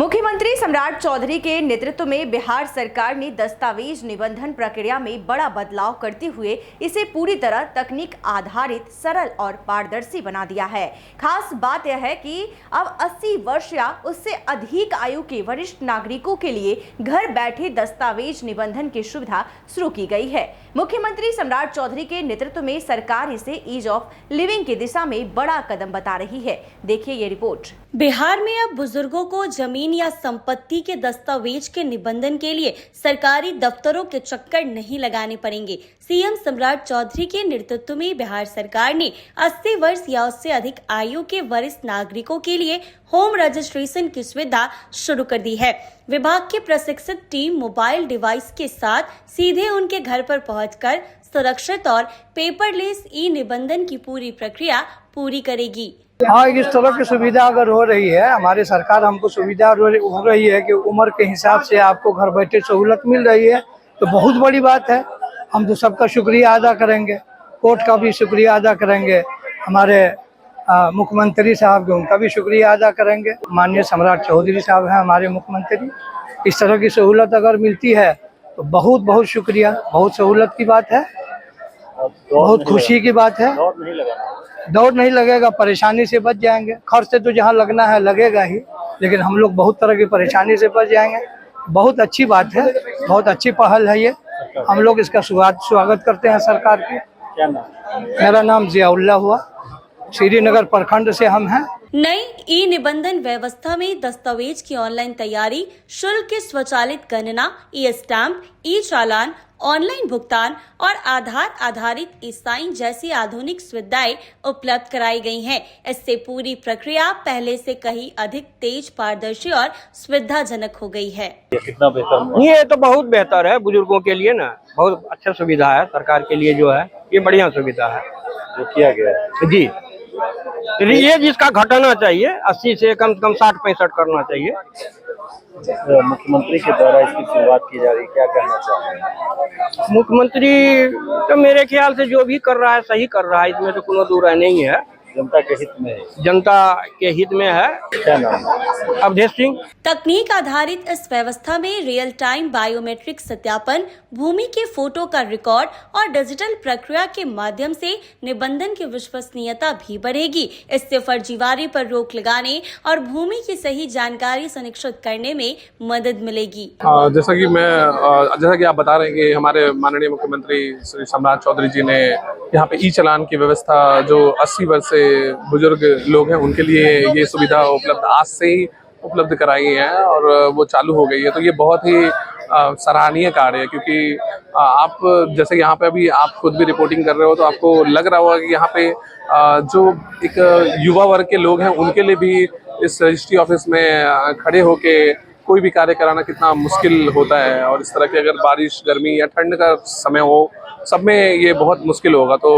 मुख्यमंत्री सम्राट चौधरी के नेतृत्व में बिहार सरकार ने दस्तावेज निबंधन प्रक्रिया में बड़ा बदलाव करते हुए इसे पूरी तरह तकनीक आधारित, सरल और पारदर्शी बना दिया है। खास बात यह है कि अब 80 वर्ष या उससे अधिक आयु के वरिष्ठ नागरिकों के लिए घर बैठे दस्तावेज निबंधन की सुविधा शुरू की गई है। मुख्यमंत्री सम्राट चौधरी के नेतृत्व में सरकार इसे ईज ऑफ लिविंग की दिशा में बड़ा कदम बता रही है। देखिए ये रिपोर्ट। बिहार में अब बुजुर्गों को जमीन या संपत्ति के दस्तावेज के निबंधन के लिए सरकारी दफ्तरों के चक्कर नहीं लगाने पड़ेंगे। सीएम सम्राट चौधरी के नेतृत्व में बिहार सरकार ने 80 वर्ष या उससे अधिक आयु के वरिष्ठ नागरिकों के लिए होम रजिस्ट्रेशन की सुविधा शुरू कर दी है। विभाग की प्रशिक्षित टीम मोबाइल डिवाइस के साथ सीधे उनके घर पर पहुंचकर सुरक्षित और पेपरलेस ई निबंधन की पूरी प्रक्रिया पूरी करेगी। हाँ, इस तरह की सुविधा अगर हो रही है, हमारी सरकार हमको सुविधा हो रही है कि उम्र के हिसाब से आपको घर बैठे सहूलत मिल रही है, तो बहुत बड़ी बात है। हम तो सबका शुक्रिया अदा करेंगे, कोर्ट का भी शुक्रिया अदा करेंगे, हमारे मुख्यमंत्री साहब के उनका भी शुक्रिया अदा करेंगे। माननीय सम्राट चौधरी साहब हैं हमारे मुख्यमंत्री। इस तरह की सहूलत अगर मिलती है तो बहुत बहुत शुक्रिया, बहुत सहूलत की बात है, बहुत खुशी की बात है। दौड़ नहीं लगेगा, परेशानी से बच जाएंगे। खर्च से तो जहाँ लगना है लगेगा ही, लेकिन हम लोग बहुत तरह की परेशानी से बच जाएंगे। बहुत अच्छी बात है, बहुत अच्छी पहल है ये। हम लोग इसका स्वागत करते हैं सरकार के। क्या नाम? मेरा नाम जियाउल्लाह हुआ, श्रीनगर प्रखंड से हम हैं। नई ई निबंधन व्यवस्था में दस्तावेज की ऑनलाइन तैयारी, शुल्क की स्वचालित गणना, ई स्टैम्प, ई चालान, ऑनलाइन भुगतान और आधार आधारित ई साइन जैसी आधुनिक सुविधाएं उपलब्ध कराई गई हैं। इससे पूरी प्रक्रिया पहले से कहीं अधिक तेज, पारदर्शी और सुविधाजनक हो गई है। ये कितना बेहतर? ये तो बहुत बेहतर है बुजुर्गों के लिए ना, बहुत अच्छा सुविधा है सरकार के लिए। जो है ये बढ़िया सुविधा है जो किया गया है जी। ये जिसका घटाना चाहिए 80 से कम 60-65 करना चाहिए। मुख्यमंत्री के द्वारा इसकी शुरुआत की जा रही, क्या कहना चाहेंगे? मुख्यमंत्री तो मेरे ख्याल से जो भी कर रहा है सही कर रहा है, इसमें तो कोनो दो राय नहीं है। जनता के हित में है। जनता के हित में है। क्या नाम? अवधेश सिंह। तकनीक आधारित इस व्यवस्था में रियल टाइम बायोमेट्रिक सत्यापन, भूमि के फोटो का रिकॉर्ड और डिजिटल प्रक्रिया के माध्यम से निबंधन की विश्वसनीयता भी बढ़ेगी। इससे फर्जीवाड़े पर रोक लगाने और भूमि की सही जानकारी सुनिश्चित करने में मदद मिलेगी। जैसा कि आप बता रहे हैं कि हमारे माननीय मुख्यमंत्री श्री सम्राट चौधरी जी ने यहाँ पे ई चालान की व्यवस्था, जो 80 वर्ष से बुजुर्ग लोग हैं उनके लिए ये सुविधा उपलब्ध आज से ही उपलब्ध कराई है और वो चालू हो गई है। तो ये बहुत ही सराहनीय कार्य है, क्योंकि आप जैसे यहाँ पे अभी आप खुद भी रिपोर्टिंग कर रहे हो तो आपको लग रहा होगा कि यहाँ पे जो एक युवा वर्ग के लोग हैं उनके लिए भी इस रजिस्ट्री ऑफिस में खड़े होके कोई भी कार्य कराना कितना मुश्किल होता है। और इस तरह की अगर बारिश, गर्मी या ठंड का समय हो, सब में ये बहुत मुश्किल होगा। तो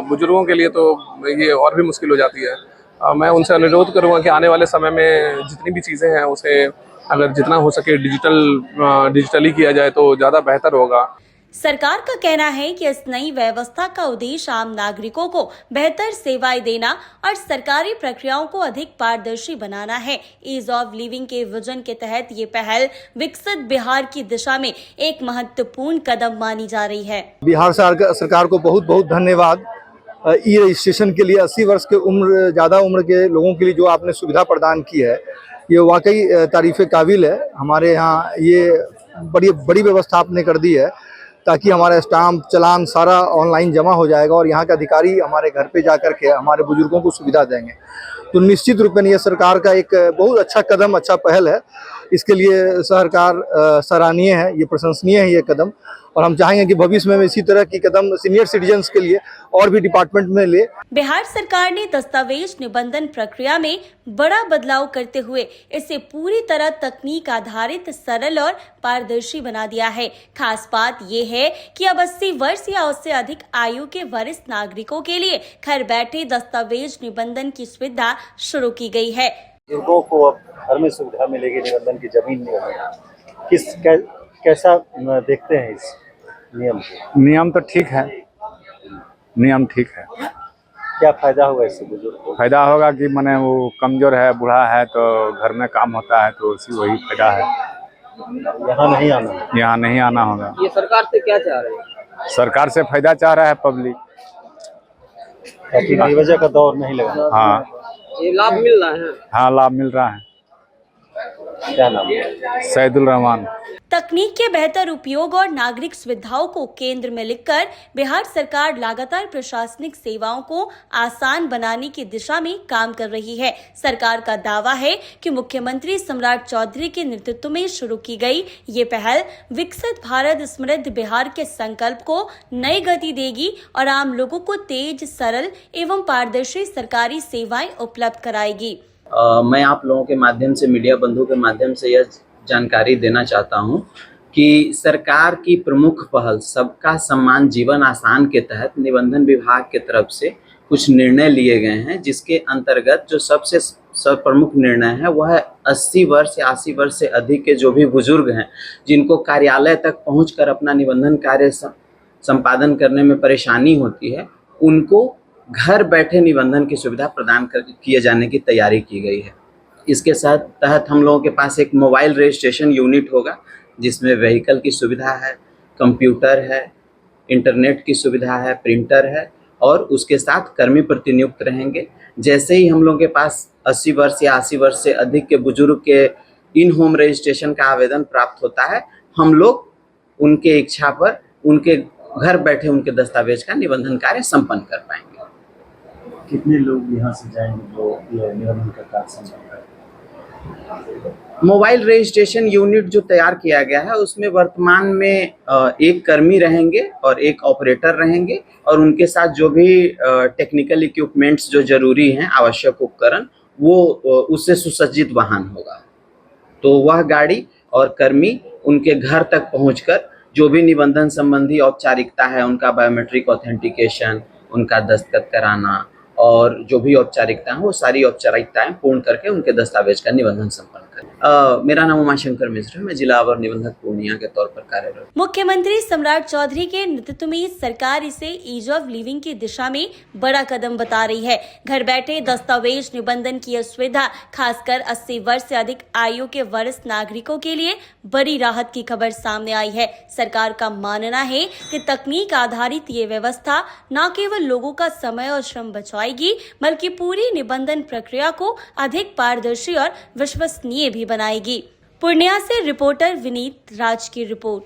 बुजुर्गों के लिए तो ये और भी मुश्किल हो जाती है। मैं उनसे अनुरोध करूँगा कि आने वाले समय में जितनी भी चीज़ें हैं उसे अगर जितना हो सके डिजिटली किया जाए तो ज़्यादा बेहतर होगा। सरकार का कहना है कि इस नई व्यवस्था का उद्देश्य आम नागरिकों को बेहतर सेवाएं देना और सरकारी प्रक्रियाओं को अधिक पारदर्शी बनाना है। ईज ऑफ लिविंग के विजन के तहत ये पहल विकसित बिहार की दिशा में एक महत्वपूर्ण कदम मानी जा रही है। बिहार सरकार को बहुत बहुत धन्यवाद। ई रजिस्ट्रेशन के लिए 80 वर्ष के ज़्यादा उम्र के लोगों के लिए जो आपने सुविधा प्रदान की है, ये वाकई तारीफ़ काबिल है। हमारे यहाँ ये बड़ी व्यवस्था आपने कर दी है, ताकि हमारा स्टाम्प, चालान सारा ऑनलाइन जमा हो जाएगा और यहाँ के अधिकारी हमारे घर पे जाकर के हमारे बुजुर्गों को सुविधा देंगे। तो निश्चित रूप में ये सरकार का एक बहुत अच्छा कदम, अच्छा पहल है। इसके लिए सरकार सराहनीय है, ये प्रशंसनीय है ये कदम। और हम चाहेंगे कि भविष्य में इसी तरह की कदम सीनियर सिटीजन्स के लिए और भी डिपार्टमेंट में ले। बिहार सरकार ने दस्तावेज निबंधन प्रक्रिया में बड़ा बदलाव करते हुए इसे पूरी तरह तकनीक आधारित, सरल और पारदर्शी बना दिया है। खास बात ये है कि अब 80 वर्ष या उससे अधिक आयु के वरिष्ठ नागरिकों के लिए घर बैठे दस्तावेज निबंधन की सुविधा शुरू की गई है। बुजुर्गों को अब घर में सुविधा मिलेगी निबंधन की, जमीन में कैसा देखते हैं इस नियम को? नियम तो ठीक है, नियम ठीक है। क्या फायदा होगा इससे बुजुर्ग को? फायदा होगा कि माने वो कमजोर है, बूढ़ा है, तो घर में काम होता है, तो उसी वही फायदा है। यहाँ नहीं आना है। यहाँ नहीं आना होगा। ये सरकार से क्या चाह रहे हैं? सरकार से फायदा चाह रहा है पब्लिक। ताकि बेवजह का दौर नहीं लगाना। हाँ ये लाभ मिल रहा है? हाँ, लाभ मिल रहा है। क्या नाम है? सैदुल रहमान। तकनीक के बेहतर उपयोग और नागरिक सुविधाओं को केंद्र में लिखकर बिहार सरकार लगातार प्रशासनिक सेवाओं को आसान बनाने की दिशा में काम कर रही है। सरकार का दावा है कि मुख्यमंत्री सम्राट चौधरी के नेतृत्व में शुरू की गई ये पहल विकसित भारत समृद्ध बिहार के संकल्प को नई गति देगी और आम लोगों को तेज, सरल एवं पारदर्शी सरकारी सेवाएं उपलब्ध कराएगी। मैं आप लोगों के माध्यम से, मीडिया बंधु के माध्यम से यह जानकारी देना चाहता हूं कि सरकार की प्रमुख पहल सबका सम्मान जीवन आसान के तहत निबंधन विभाग के तरफ से कुछ निर्णय लिए गए हैं, जिसके अंतर्गत जो सबसे प्रमुख निर्णय है वह 80 वर्ष या 80 वर्ष से अधिक के जो भी बुजुर्ग हैं, जिनको कार्यालय तक पहुंचकर अपना निबंधन कार्य संपादन करने में परेशानी होती है, उनको घर बैठे निबंधन की सुविधा प्रदान किए जाने की तैयारी की गई है। इसके तहत हम लोगों के पास एक मोबाइल रजिस्ट्रेशन यूनिट होगा, जिसमें व्हीकल की सुविधा है, कंप्यूटर है, इंटरनेट की सुविधा है, प्रिंटर है और उसके साथ कर्मी प्रतिनियुक्त रहेंगे। जैसे ही हम लोगों के पास 80 वर्ष या 80 वर्ष से अधिक के बुजुर्ग के इन होम रजिस्ट्रेशन का आवेदन प्राप्त होता है, हम लोग उनके इच्छा पर उनके घर बैठे उनके दस्तावेज का निबंधन कार्य संपन्न कर पाएंगे। कितने लोग यहाँ से जाएंगे जो ये निबंधन का कार्य संपन्न करेंगे? मोबाइल रजिस्ट्रेशन यूनिट जो तैयार किया गया है उसमें वर्तमान में एक कर्मी रहेंगे और एक ऑपरेटर रहेंगे और उनके साथ जो भी टेक्निकल इक्विपमेंट्स जो जरूरी हैं, आवश्यक उपकरण, वो उससे सुसज्जित वाहन होगा। तो वह गाड़ी और कर्मी उनके घर तक पहुंचकर जो भी निबंधन संबंधी औपचारिकता है, उनका बायोमेट्रिक ऑथेंटिकेशन, उनका दस्तखत कराना और जो भी औपचारिकता है वो सारी औपचारिकताएं पूर्ण करके उनके दस्तावेज का निबंधन संपन्न करें। मेरा नाम उमाशंकर मिश्र है, मैं जिला अवर निबंधक पूर्णिया के तौर पर कार्यरत। मुख्यमंत्री सम्राट चौधरी के नेतृत्व में सरकार इसे ईज ऑफ लिविंग की दिशा में बड़ा कदम बता रही है। घर बैठे दस्तावेज निबंधन की यह सुविधा खासकर 80 वर्ष से अधिक आयु के वरिष्ठ नागरिकों के लिए बड़ी राहत की खबर सामने आई है। सरकार का मानना है कि तकनीक आधारित ये व्यवस्था न केवल लोगों का समय और श्रम बचाएगी, बल्कि पूरी निबंधन प्रक्रिया को अधिक पारदर्शी और विश्वसनीय भी बनाएगी। पूर्णिया से रिपोर्टर विनीत राज की रिपोर्ट।